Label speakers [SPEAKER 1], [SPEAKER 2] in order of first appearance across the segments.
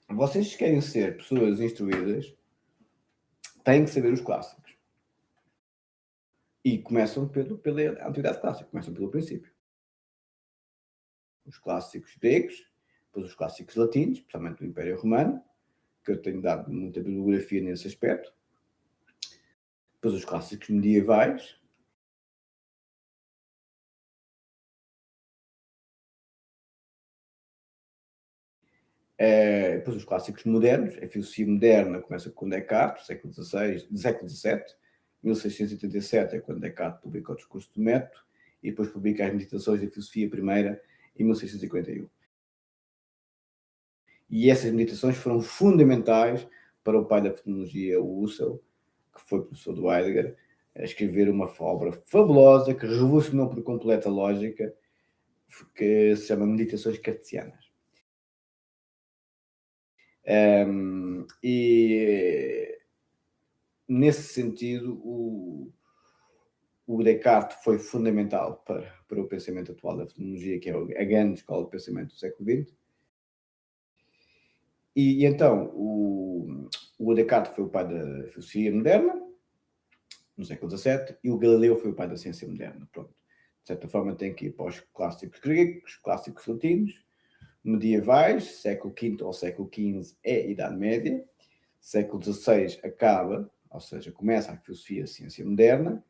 [SPEAKER 1] vocês querem ser pessoas instruídas, têm que saber os clássicos. E começam pela antiguidade clássica, começam pelo princípio. Os clássicos gregos, depois os clássicos latinos, especialmente do Império Romano, que eu tenho dado muita bibliografia nesse aspecto. Depois os clássicos medievais. Depois os clássicos modernos. A filosofia moderna começa com Descartes, século XVII. 1687 é quando Descartes publica o Discurso do Método e depois publica as Meditações da Filosofia Primeira em 1651. E essas meditações foram fundamentais para o pai da fenomenologia, o Husserl, que foi professor do Heidegger, a escrever uma obra fabulosa que revolucionou por completo a lógica, que se chama Meditações Cartesianas. E nesse sentido, o Descartes foi fundamental para o pensamento atual da fenomenologia, que é a grande escola de pensamento do século XX. E então, o Descartes foi o pai da filosofia moderna, no século XVII, e o Galileu foi o pai da ciência moderna. Pronto. De certa forma, tem que ir para os clássicos gregos, clássicos latinos, medievais, século V ao século XV é a Idade Média, século XVI acaba, ou seja, começa a filosofia e a ciência moderna,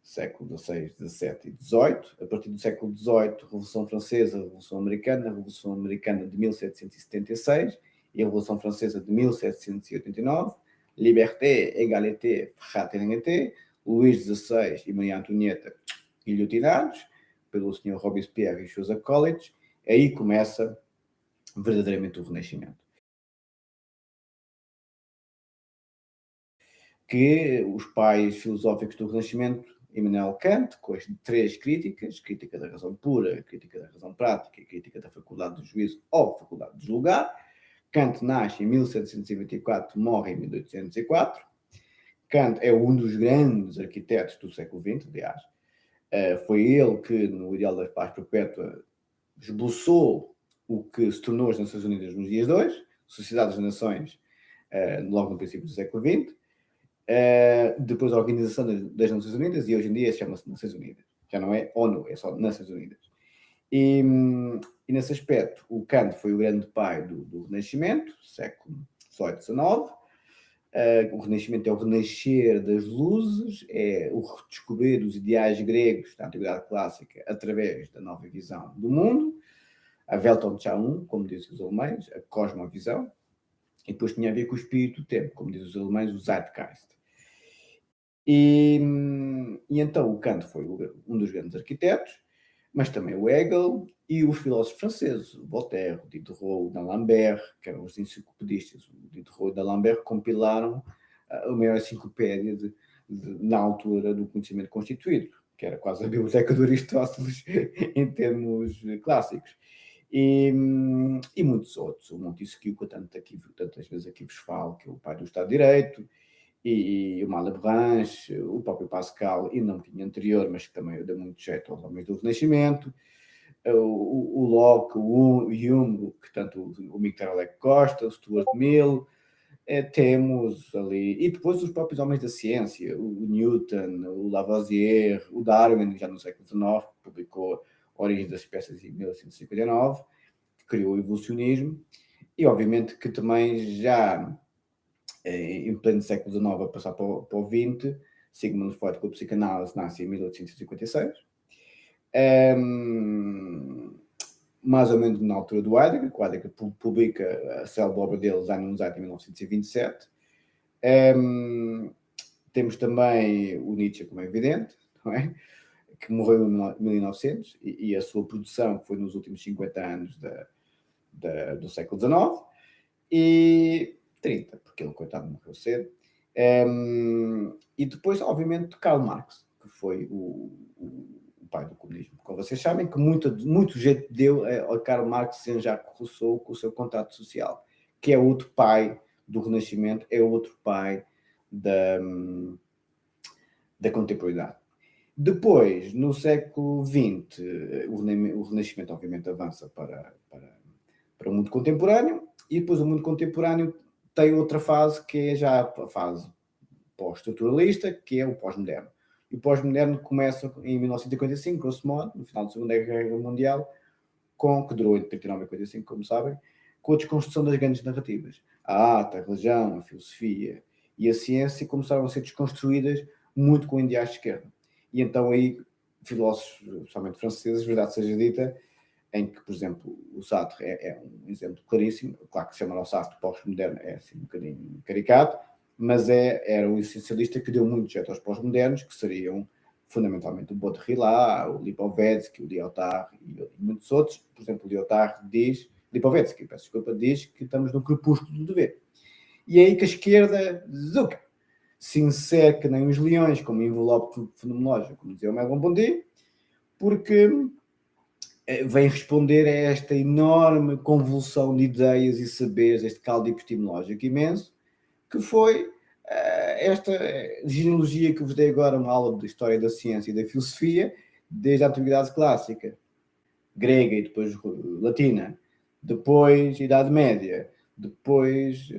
[SPEAKER 1] século XVI, XVII e XVIII. A partir do século XVIII, Revolução Francesa, Revolução Americana de 1776 e a Revolução Francesa de 1789, Liberté, Égalité, Fraternité, Luís XVI e Maria Antonieta guilhotinados pelo Sr. Robespierre e os seus acólitos. Aí começa verdadeiramente o Renascimento. Que os pais filosóficos do Renascimento, Immanuel Kant, com as 3 críticas, crítica da razão pura, crítica da razão prática e crítica da faculdade do juízo ou faculdade de julgar. Kant nasce em 1724, morre em 1804. Kant é um dos grandes arquitetos do século XX, aliás. Foi ele que, no Ideal da Paz Perpétua, esboçou o que se tornou as Nações Unidas nos dias de hoje, Sociedade das Nações, logo no princípio do século XX. Depois a Organização das Nações Unidas, e hoje em dia chama-se Nações Unidas. Já não é ONU, é só Nações Unidas. E nesse aspecto, o Kant foi o grande pai do Renascimento, século XVIII, XIX. O Renascimento é o renascer das luzes, é o redescobrir dos ideais gregos da Antiguidade Clássica através da nova visão do mundo, a Weltanschauung, como dizem os alemães, a cosmovisão, e depois tinha a ver com o espírito do tempo, como dizem os alemães, o Zeitgeist. E então o Kant foi um dos grandes arquitetos, mas também o Hegel e os filósofos franceses, o Voltaire, o Diderot, o D'Alembert, que eram os enciclopedistas. O Diderot e o D'Alembert compilaram a maior enciclopédia na altura do conhecimento constituído, que era quase a biblioteca de Aristóteles em termos clássicos. E muitos outros. O Montesquieu, que tantas vezes aqui vos falo, que é o pai do Estado de Direito, e o Malebranche, o próprio Pascal, e não tinha anterior, mas que também deu muito jeito aos homens do Renascimento, o Locke, o Hume, que tanto o Miguel Alex Costa, o Stuart Mill, temos ali, e depois os próprios homens da ciência, o Newton, o Lavoisier, o Darwin, já no século XIX, publicou Origens das Espécies em 1859, que criou o evolucionismo, e obviamente que também já em pleno século XIX a passar para o XX, Sigmund Freud com a psicanálise nasce em 1856. Mais ou menos na altura do Heidegger, que o Heidegger publica a célebre obra dele, Sein Zeit, em 1927. Temos também o Nietzsche, como é evidente, não é? Que morreu em 1900, e a sua produção, que foi nos últimos 50 anos do século XIX, e 30, porque ele, coitado, morreu cedo. E depois, obviamente, Karl Marx, que foi o pai do comunismo. Como vocês sabem, que muito jeito deu a Karl Marx e Jacques Rousseau com o seu contrato social, que é outro pai do Renascimento, é outro pai da contemporaneidade. Depois, no século XX, o Renascimento obviamente avança para para o mundo contemporâneo, e depois o mundo contemporâneo tem outra fase, que é já a fase pós-estruturalista, que é o pós-moderno. E o pós-moderno começa em 1955, grosso modo, no final da Segunda Guerra Mundial, que durou entre 39 e 45, como sabem, com a desconstrução das grandes narrativas. A arte, a religião, a filosofia e a ciência começaram a ser desconstruídas muito com o ideais de esquerda. E então aí, filósofos, especialmente franceses, verdade seja dita, em que, por exemplo, o Sartre é um exemplo claríssimo. Claro que se chama o Sartre pós-moderno, é assim um bocadinho caricato, mas era o essencialista que deu muito jeito aos pós-modernos, que seriam fundamentalmente o Baudrillard, o Lipovetsky, o Lyotard e muitos outros. Por exemplo, o Lyotard diz, Lipovetsky, peço desculpa, diz que estamos no crepúsculo do dever. E é aí que a esquerda, zuca, se insere que nem os leões, como envelope fenomenológico, como dizia o Melvin Bondi, porque vem responder a esta enorme convulsão de ideias e saberes, este caldo epistemológico imenso, que foi esta genealogia que vos dei agora, uma aula de História da Ciência e da Filosofia, desde a Antiguidade Clássica, grega e depois latina, depois Idade Média, depois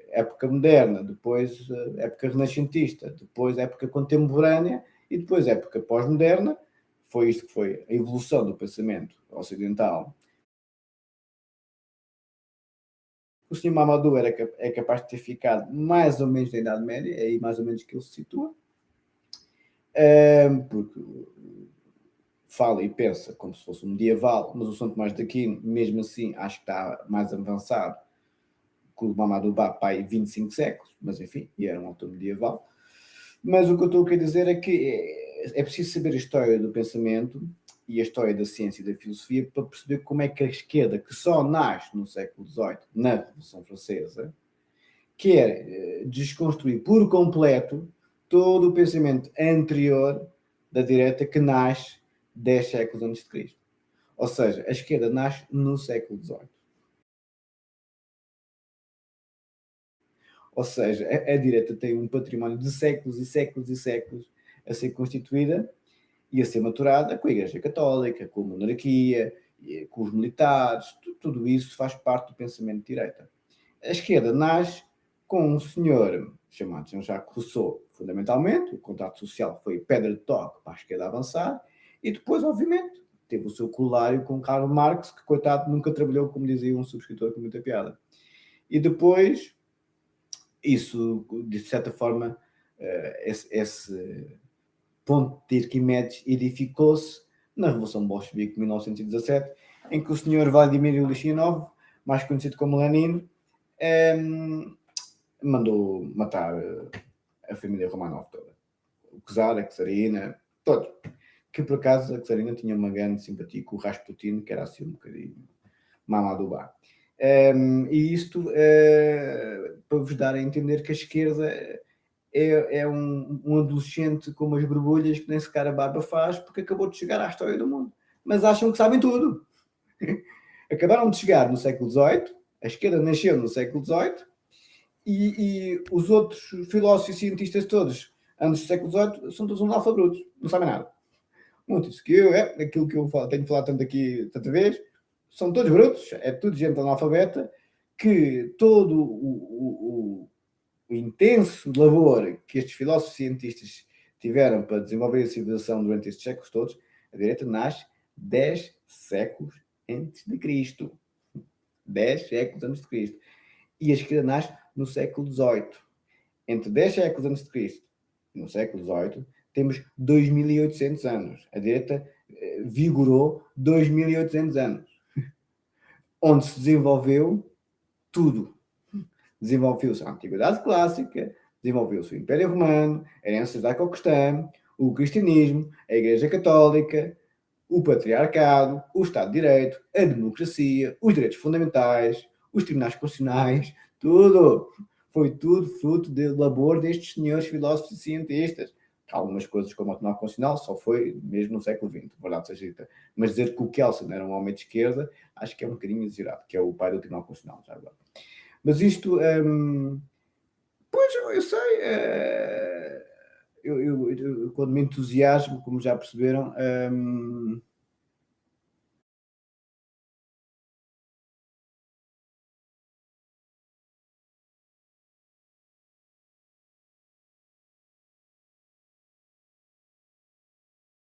[SPEAKER 1] época moderna, depois época renascentista, depois época contemporânea e depois época pós-moderna. Foi isto que foi a evolução do pensamento ocidental. O Sr. Mamadou é capaz de ter ficado mais ou menos na Idade Média, é aí mais ou menos que ele se situa, porque fala e pensa como se fosse um medieval, mas o São Tomás de Aquino, mesmo assim, acho que está mais avançado que o Mamadou pai 25 séculos, mas enfim, e era um autor medieval. Mas o que eu estou a querer dizer é que é preciso saber a história do pensamento e a história da ciência e da filosofia para perceber como é que a esquerda, que só nasce no século XVIII, na Revolução Francesa, quer desconstruir por completo todo o pensamento anterior da direita que nasce 10 séculos antes de Cristo. Ou seja, a esquerda nasce no século XVIII. Ou seja, a direita tem um património de séculos e séculos e séculos a ser constituída e a ser maturada com a Igreja Católica, com a monarquia, com os militares, tudo isso faz parte do pensamento de direita. A esquerda nasce com um senhor chamado Jean-Jacques Rousseau, fundamentalmente, o contrato social foi pedra de toque para a esquerda avançar, e depois, obviamente, teve o seu colário com Karl Marx, que, coitado, nunca trabalhou, como dizia um subscritor com muita piada. E depois, isso, de certa forma, esse ponto de Arquimedes edificou-se na Revolução Bolchevique de 1917, em que o senhor Vladimir Ilyushinov, mais conhecido como Lenin, mandou matar a família Romanov toda. O czar, a czarina, todos. Que por acaso a czarina tinha uma grande simpatia com o Rasputin, que era assim um bocadinho mamadubá. E isto para vos dar a entender que a esquerda é um adolescente com umas borbulhas que nem sequer a barba faz, porque acabou de chegar à história do mundo. Mas acham que sabem tudo. Acabaram de chegar no século XVIII, a esquerda nasceu no século XVIII, e os outros filósofos e cientistas todos, antes do século XVIII, são todos analfabetos, não sabem nada. Montesquieu, aquilo que eu tenho falado tanto aqui, tanta vez, são todos brutos, é tudo gente analfabeta, que todo o intenso labor que estes filósofos e cientistas tiveram para desenvolver a civilização durante estes séculos todos, a direita nasce 10 séculos antes de Cristo. 10 séculos antes de Cristo. E a esquerda nasce no século XVIII. Entre 10 séculos antes de Cristo e no século XVIII, temos 2.800 anos. A direita vigorou 2.800 anos. Onde se desenvolveu tudo. Desenvolveu-se a Antiguidade Clássica, desenvolveu-se o Império Romano, a herança judaico-cristã, o cristianismo, a Igreja Católica, o patriarcado, o Estado de Direito, a democracia, os direitos fundamentais, os tribunais constitucionais, tudo. Foi tudo fruto do labor destes senhores filósofos e cientistas. Algumas coisas como o Tribunal Constitucional só foi mesmo no século XX, verdade seja dita. Mas dizer que o Kelsen era um homem de esquerda, acho que é um bocadinho exagerado, que é o pai do Tribunal Constitucional, já agora. Mas isto, pois eu sei, eu quando me entusiasmo, como já perceberam,